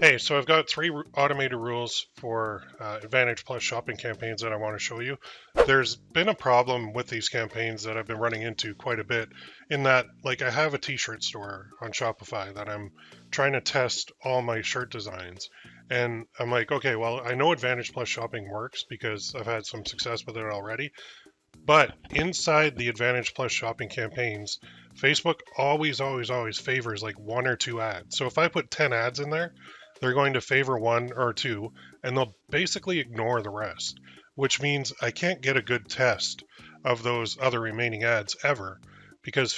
Hey, so I've got three automated rules for Advantage Plus shopping campaigns that I want to show you. There's been a problem with these campaigns that I've been running into quite a bit in that, like, I have a t-shirt store on Shopify that I'm trying to test all my shirt designs. And I'm like, okay, well, I know Advantage Plus shopping works because I've had some success with it already. But inside the Advantage Plus shopping campaigns, Facebook always favors like one or two ads. So if I put 10 ads in there, they're going to favor one or two, and they'll basically ignore the rest, which means I can't get a good test of those other remaining ads ever because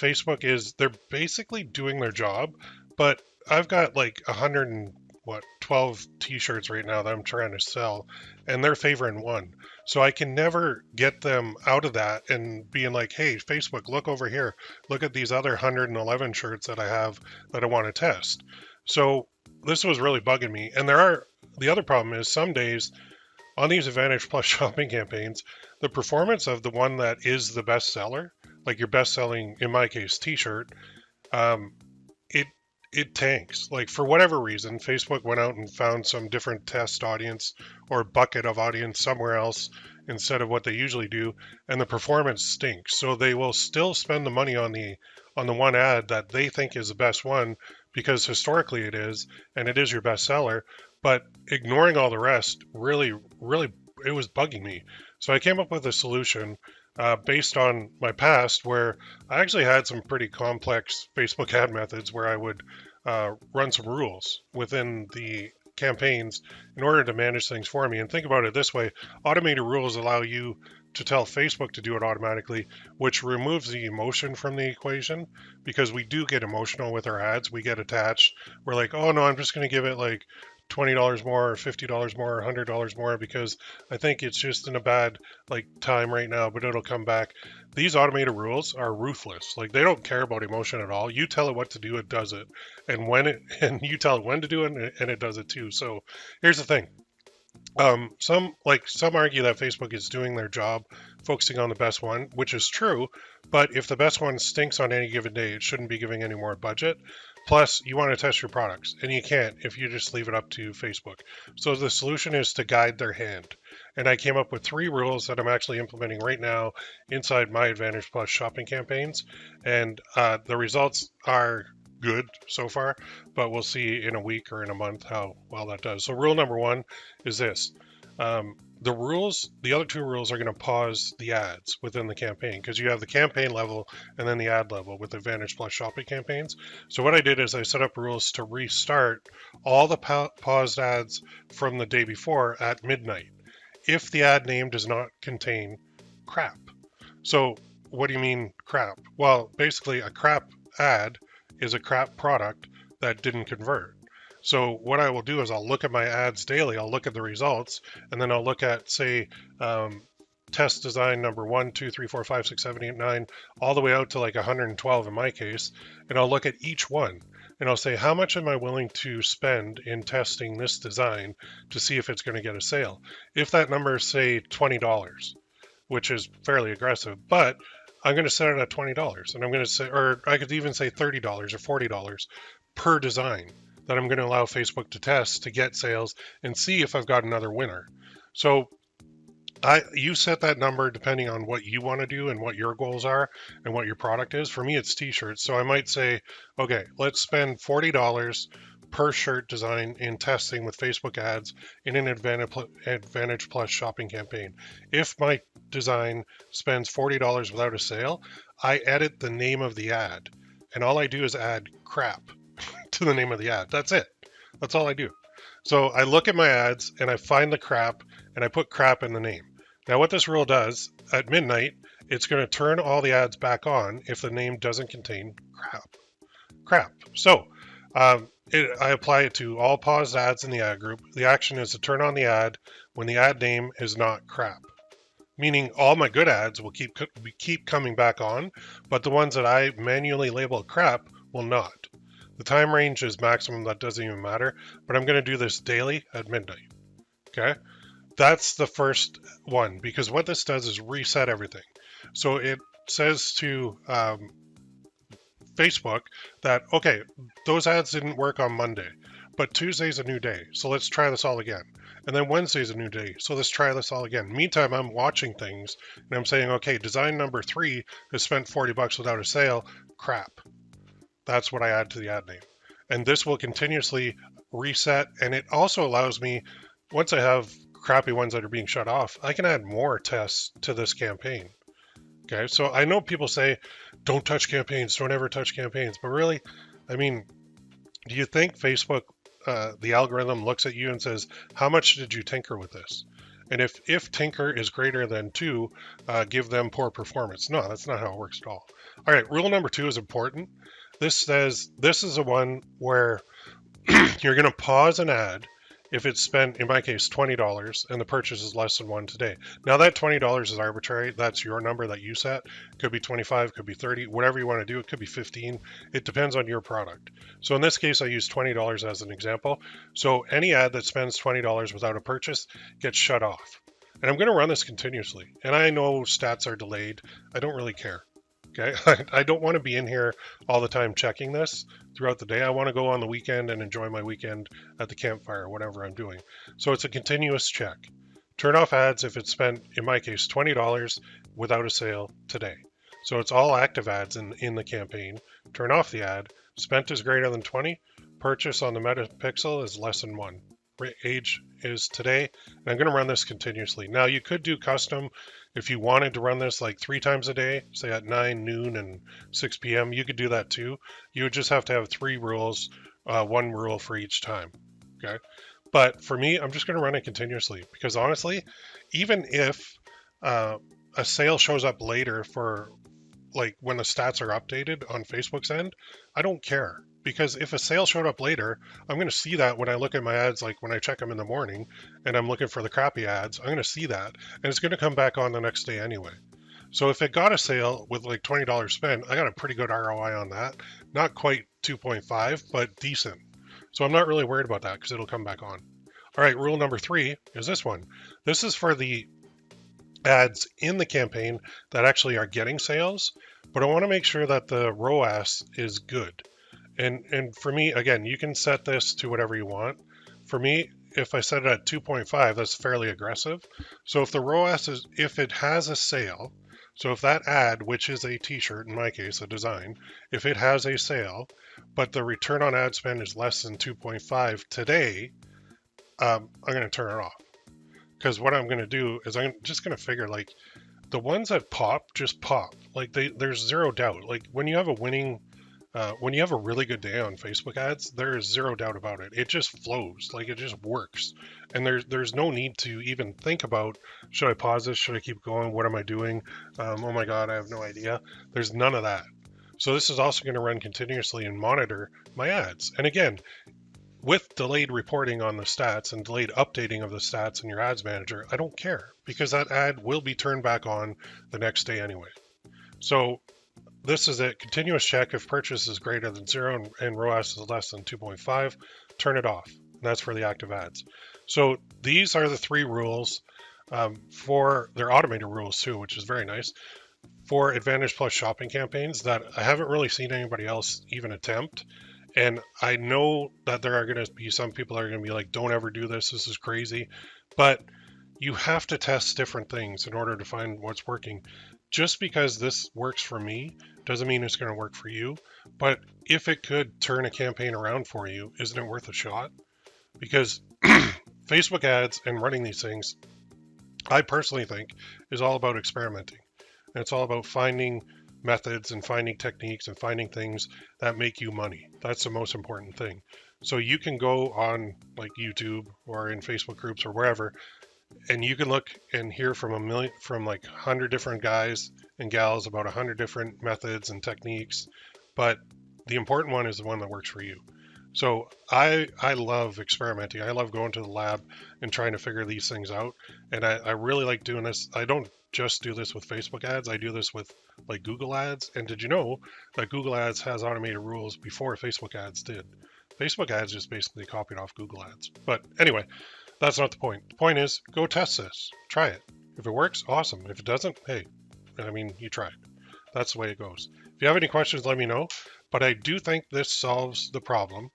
they're basically doing their job, but I've got like 100 and what 12 t-shirts right now that I'm trying to sell, and they're favoring one. So I can never get them out of that and being like, hey, Facebook, look over here. Look at these other 111 shirts that I have that I want to test. So this was really bugging me. And the other problem is some days on these Advantage Plus shopping campaigns, the performance of the one that is the best seller, like your best selling, in my case, t-shirt, um, it it tanks. Like for whatever reason, Facebook went out and found some different test audience or bucket of audience somewhere else instead of what they usually do, and the performance stinks. So they will still spend the money on the one ad that they think is the best one because historically it is, and it is your best seller, but ignoring all the rest really it was bugging me. So I came up with a solution based on my past where I actually had some pretty complex Facebook ad methods where I would run some rules within the campaigns in order to manage things for me. And think about it this way: automated rules allow you to tell Facebook to do it automatically, which removes the emotion from the equation because we do get emotional with our ads. We get attached. We're like, oh no, I'm just going to give it like $20 more or $50 more or $100 more because I think it's just in a bad like time right now, but it'll come back. These automated rules are ruthless. Like they don't care about emotion at all. You tell it what to do, it does it. And and you tell it when to do it and it does it too. So here's the thing. Some argue that Facebook is doing their job focusing on the best one, which is true, but if the best one stinks on any given day, it shouldn't be giving any more budget. Plus, you want to test your products, and you can't if you just leave it up to Facebook. So the solution is to guide their hand. And I came up with three rules that I'm actually implementing right now inside my Advantage Plus shopping campaigns. And the results are good so far, but we'll see in a week or in a month how well that does. So rule number one is this. The other two rules are going to pause the ads within the campaign because you have the campaign level and then the ad level with Advantage Plus shopping campaigns. So what I did is I set up rules to restart all the paused ads from the day before at midnight if the ad name does not contain crap. So what do you mean crap? Well, basically a crap ad is a crap product that didn't convert. So what I will do is I'll look at my ads daily. I'll look at the results, and then I'll look at, say, test design number 1, 2, 3, 4, 5, 6, 7, 8, 9, all the way out to like 112 in my case. And I'll look at each one and I'll say, how much am I willing to spend in testing this design to see if it's going to get a sale? If that number is, say, $20, which is fairly aggressive, but I'm going to set it at $20, and I'm going to say, or I could even say $30 or $40 per design that I'm going to allow Facebook to test to get sales and see if I've got another winner. So you set that number depending on what you want to do and what your goals are and what your product is. For me, it's t-shirts. So I might say, okay, let's spend $40 per shirt design in testing with Facebook ads in an Advantage Plus shopping campaign. If my design spends $40 without a sale, I edit the name of the ad. And all I do is add crap to the name of the ad. That's it. That's all I do. So I look at my ads and I find the crap and I put crap in the name. Now what this rule does, at midnight, it's going to turn all the ads back on if the name doesn't contain crap. So I apply it to all paused ads in the ad group. The action is to turn on the ad when the ad name is not crap. Meaning all my good ads will keep coming back on, but the ones that I manually label crap will not. The time range is maximum, that doesn't even matter, but I'm going to do this daily at midnight. Okay? That's the first one, because what this does is reset everything. So it says to Facebook that, okay, those ads didn't work on Monday, but Tuesday's a new day, so let's try this all again. And then Wednesday's a new day, so let's try this all again. Meantime, I'm watching things and I'm saying, okay, design number 3 has spent $40 without a sale. Crap. That's what I add to the ad name. And this will continuously reset. And it also allows me, once I have crappy ones that are being shut off, I can add more tests to this campaign. Okay, so I know people say, don't touch campaigns, don't ever touch campaigns. But really, I mean, do you think Facebook, the algorithm looks at you and says, how much did you tinker with this? And if tinker is greater than 2, give them poor performance. No, that's not how it works at all. All right, rule number 2 is important. This says this is a one where you're going to pause an ad if it's spent, in my case, $20 and the purchase is less than 1 today. Now that $20 is arbitrary. That's your number that you set. Could be 25, could be 30, whatever you want to do. It could be 15. It depends on your product. So in this case, I use $20 as an example. So any ad that spends $20 without a purchase gets shut off. And I'm going to run this continuously. And I know stats are delayed. I don't really care. Okay, I don't want to be in here all the time checking this throughout the day. I want to go on the weekend and enjoy my weekend at the campfire, whatever I'm doing. So it's a continuous check. Turn off ads if it's spent, in my case, $20 without a sale today. So it's all active ads in the campaign. Turn off the ad. Spent is greater than 20. Purchase on the metapixel is less than 1. Age is today. And I'm going to run this continuously. Now you could do custom. If you wanted to run this like 3 times a day, say at 9, noon, and 6 p.m., you could do that too. You would just have to have 3 rules, 1 rule for each time. Okay. But for me, I'm just going to run it continuously because honestly, even if a sale shows up later for like when the stats are updated on Facebook's end, I don't care. Because if a sale showed up later, I'm going to see that when I look at my ads, like when I check them in the morning and I'm looking for the crappy ads, I'm going to see that and it's going to come back on the next day anyway. So if it got a sale with like $20 spent, I got a pretty good ROI on that. Not quite 2.5, but decent. So I'm not really worried about that because it'll come back on. All right, rule number 3 is this one. This is for the ads in the campaign that actually are getting sales, but I want to make sure that the ROAS is good. And for me, again, you can set this to whatever you want. For me, if I set it at 2.5, that's fairly aggressive. So if the ROAS is, if it has a sale, so if that ad, which is a t-shirt, in my case, a design, if it has a sale, but the return on ad spend is less than 2.5 today, I'm going to turn it off. Because what I'm going to do is I'm just going to figure like the ones that pop, just pop. Like there's zero doubt. Like when you have a winning when you have a really good day on Facebook ads, there is zero doubt about it. It just flows, like it just works. And there's no need to even think about, should I pause this? Should I keep going? What am I doing? Oh my God, I have no idea. There's none of that. So this is also going to run continuously and monitor my ads. And again, with delayed reporting on the stats and delayed updating of the stats in your ads manager, I don't care because that ad will be turned back on the next day anyway. So this is a continuous check. If purchase is greater than 0 and ROAS is less than 2.5, turn it off. And that's for the active ads. So these are the 3 rules for their automated rules too, which is very nice for Advantage Plus shopping campaigns that I haven't really seen anybody else even attempt. And I know that there are going to be some people that are going to be like, don't ever do this. This is crazy. But you have to test different things in order to find what's working. Just because this works for me doesn't mean it's going to work for you. But if it could turn a campaign around for you, isn't it worth a shot? Because Facebook ads and running these things, I personally think, is all about experimenting. And it's all about finding methods and finding techniques and finding things that make you money. That's the most important thing. So you can go on like YouTube or in Facebook groups or wherever, and you can look and hear from like 100 different guys and gals about 100 different methods and techniques, but the important one is the one that works for you. So I love experimenting. I love going to the lab and trying to figure these things out. And I really like doing this. I don't just do this with Facebook ads. I do this with like Google ads. And did you know that Google ads has automated rules before Facebook ads did? Facebook ads just basically copied off Google ads. But anyway, that's not the point. The point is go test this, try it. If it works, awesome. If it doesn't, hey, I mean, you tried. That's the way it goes. If you have any questions, let me know. But I do think this solves the problem.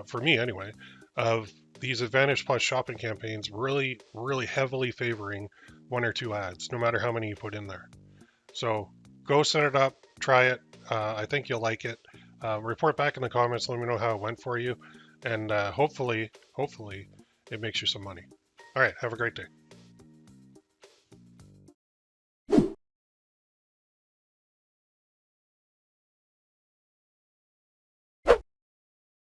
for me anyway, of these Advantage Plus shopping campaigns really, really heavily favoring 1 or 2 ads, no matter how many you put in there. So go set it up, try it. I think you'll like it. Report back in the comments, let me know how it went for you, and hopefully it makes you some money. All right, have a great day.